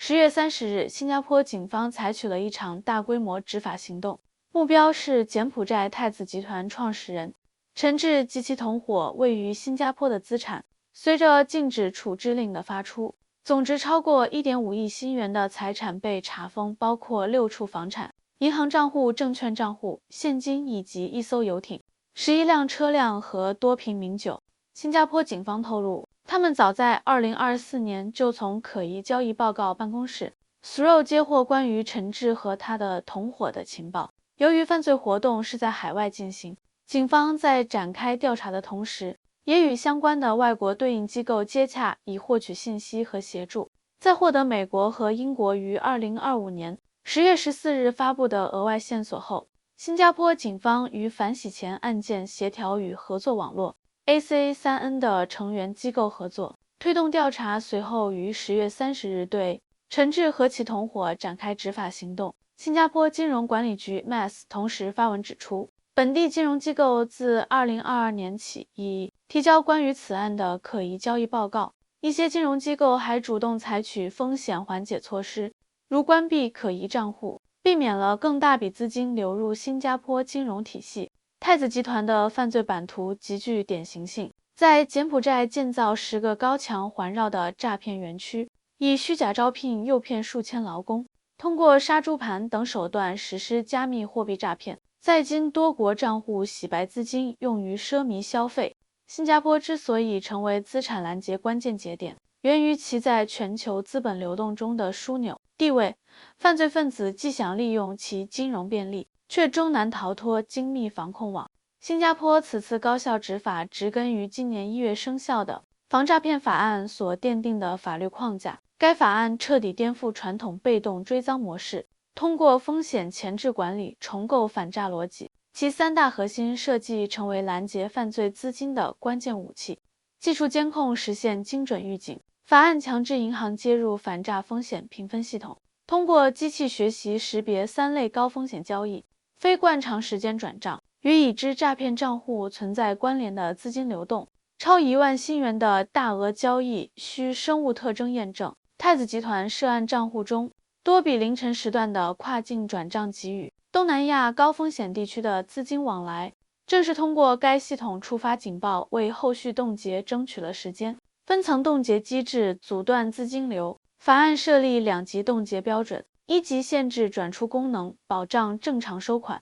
10月30日，新加坡警方采取了一场大规模执法行动，目标是柬埔寨太子集团创始人陈志及其同伙位于新加坡的资产。随着禁止处置令的发出，总值超过 1.5 亿新元的财产被查封，包括6处房产、银行账户、证券账户、现金以及1艘游艇、11辆车辆和多瓶名酒。新加坡警方透露，他们早在2024年就从可疑交易报告办公室 SRO 接获关于陈志和他的同伙的情报。由于犯罪活动是在海外进行，警方在展开调查的同时，也与相关的外国对应机构接洽，以获取信息和协助。在获得美国和英国于2025年10月14日发布的额外线索后，新加坡警方与反洗钱案件协调与合作网络 ACA3N 的成员机构合作，推动调查。随后于10月30日对陈志和其同伙展开执法行动。新加坡金融管理局 MAS 同时发文指出，本地金融机构自2022年起已提交关于此案的可疑交易报告，一些金融机构还主动采取风险缓解措施，如关闭可疑账户，避免了更大笔资金流入新加坡金融体系。太子集团的犯罪版图极具典型性，在柬埔寨建造10个高墙环绕的诈骗园区，以虚假招聘诱骗数千劳工，通过杀猪盘等手段实施加密货币诈骗，再经多国账户洗白资金用于奢靡消费。新加坡之所以成为资产拦截关键节点，源于其在全球资本流动中的枢纽地位。犯罪分子既想利用其金融便利，却终难逃脱精密防控网。新加坡此次高效执法植根于今年1月生效的防诈骗法案所奠定的法律框架。该法案彻底颠覆传统被动追赃模式，通过风险前置管理重构反诈逻辑。其3大核心设计成为拦截犯罪资金的关键武器。技术监控实现精准预警。法案强制银行接入反诈风险评分系统，通过机器学习识别3类高风险交易、非惯长时间转账与已知诈骗账户存在关联的资金流动。超1万新元的大额交易需生物特征验证。太子集团涉案账户中多笔凌晨时段的跨境转账给予东南亚高风险地区的资金往来，正是通过该系统触发警报，为后续冻结争取了时间。分层冻结机制阻断资金流。法案设立2级冻结标准：1级限制转出功能，保障正常收款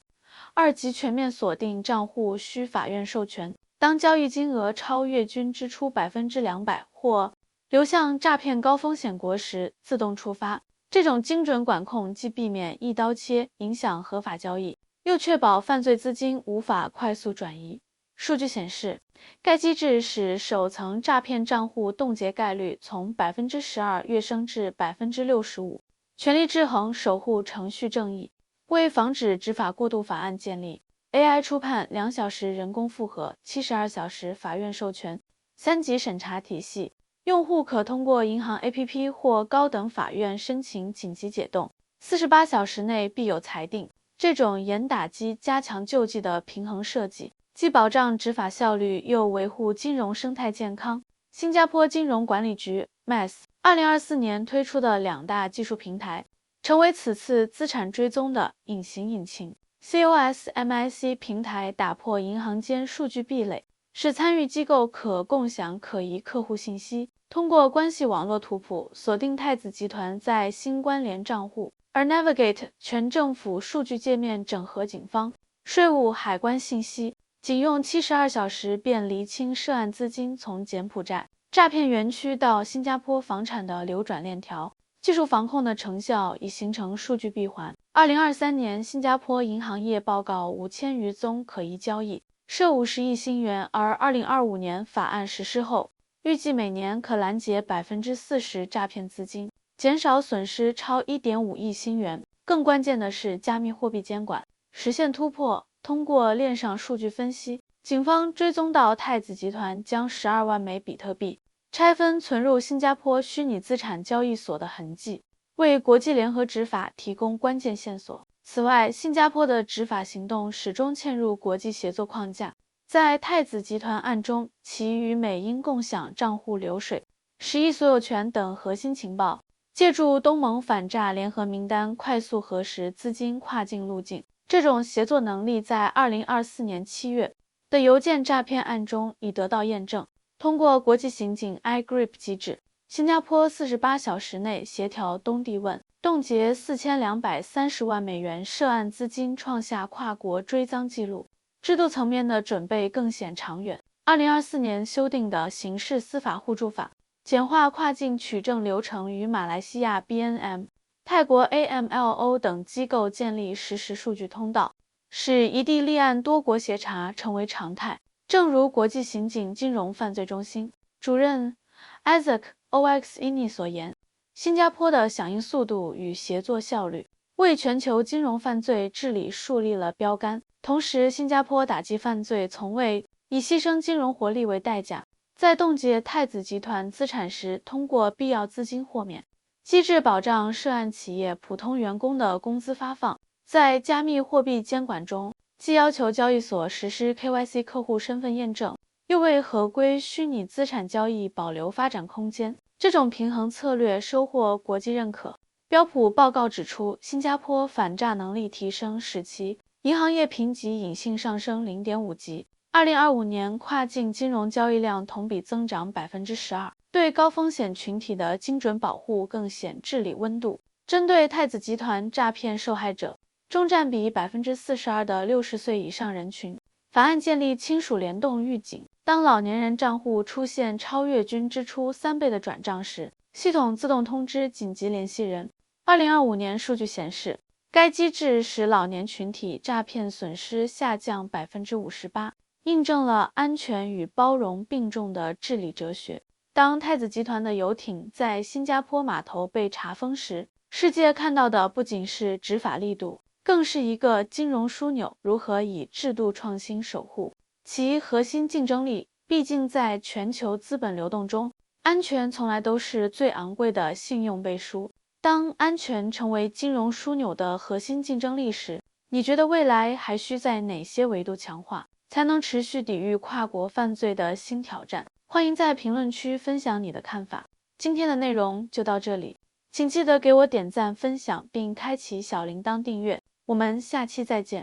；2级全面锁定账户需法院授权，当交易金额超月均支出 200% 或流向诈骗高风险国时自动触发。这种精准管控既避免一刀切影响合法交易，又确保犯罪资金无法快速转移。数据显示，该机制使首层诈骗账户冻结概率从 12% 跃升至 65%。权力制衡，守护程序正义。为防止执法过度，法案建立 AI 初判2小时人工复核、72小时法院授权3级审查体系。用户可通过银行 APP 或高等法院申请紧急解冻，48小时内必有裁定。这种严打击、加强救济的平衡设计，既保障执法效率，又维护金融生态健康。新加坡金融管理局 MAS 2024年推出的2大技术平台，成为此次资产追踪的隐形引擎。COSMIC 平台打破银行间数据壁垒，使参与机构可共享可疑客户信息，通过关系网络图谱锁定太子集团在新关联账户。而 Navigate 全政府数据界面整合警方、税务、海关信息，仅用72小时便厘清涉案资金从柬埔寨诈骗园区到新加坡房产的流转链条。技术防控的成效已形成数据闭环。2023年，新加坡银行业报告5000余宗可疑交易，涉50亿新元，而2025年法案实施后，预计每年可拦截 40% 诈骗资金，减少损失超 1.5 亿新元。更关键的是加密货币监管实现突破。通过链上数据分析，警方追踪到太子集团将12万枚比特币拆分存入新加坡虚拟资产交易所的痕迹，为国际联合执法提供关键线索。此外，新加坡的执法行动始终嵌入国际协作框架。在太子集团案中，其与美英共享账户流水、10亿所有权等核心情报，借助东盟反诈联合名单快速核实资金跨境路径。这种协作能力在2024年7月的邮件诈骗案中已得到验证。通过国际刑警 iGrip 机制，新加坡48小时内协调东帝汶，冻结4230万美元涉案资金，创下跨国追赃纪录。制度层面的准备更显长远。2024年修订的刑事司法互助法，简化跨境取证流程，与马来西亚 BNM、泰国 AMLO 等机构建立实时数据通道，使一地立案多国协查成为常态。正如国际刑警金融犯罪中心主任 Isaac Oxini 所言，新加坡的响应速度与协作效率为全球金融犯罪治理树立了标杆。同时，新加坡打击犯罪从未以牺牲金融活力为代价，在冻结太子集团资产时，通过必要资金豁免机制保障涉案企业普通员工的工资发放。在加密货币监管中，既要求交易所实施 KYC 客户身份验证，又为合规虚拟资产交易保留发展空间。这种平衡策略收获国际认可。标普报告指出，新加坡反诈能力提升使其银行业评级隐性上升0.5级。2025年跨境金融交易量同比增长 12%， 对高风险群体的精准保护更显治理温度。针对太子集团诈骗受害者，中占比 42% 的60岁以上人群，法案建立亲属联动预警。当老年人账户出现超越均支出3倍的转账时，系统自动通知紧急联系人。2025年数据显示，该机制使老年群体诈骗损失下降 58%， 印证了安全与包容并重的治理哲学。当太子集团的游艇在新加坡码头被查封时，世界看到的不仅是执法力度，更是一个金融枢纽如何以制度创新守护其核心竞争力。毕竟在全球资本流动中，安全从来都是最昂贵的信用背书。当安全成为金融枢纽的核心竞争力时，你觉得未来还需在哪些维度强化，才能持续抵御跨国犯罪的新挑战？欢迎在评论区分享你的看法。今天的内容就到这里，请记得给我点赞、分享并开启小铃铛订阅。我们下期再见。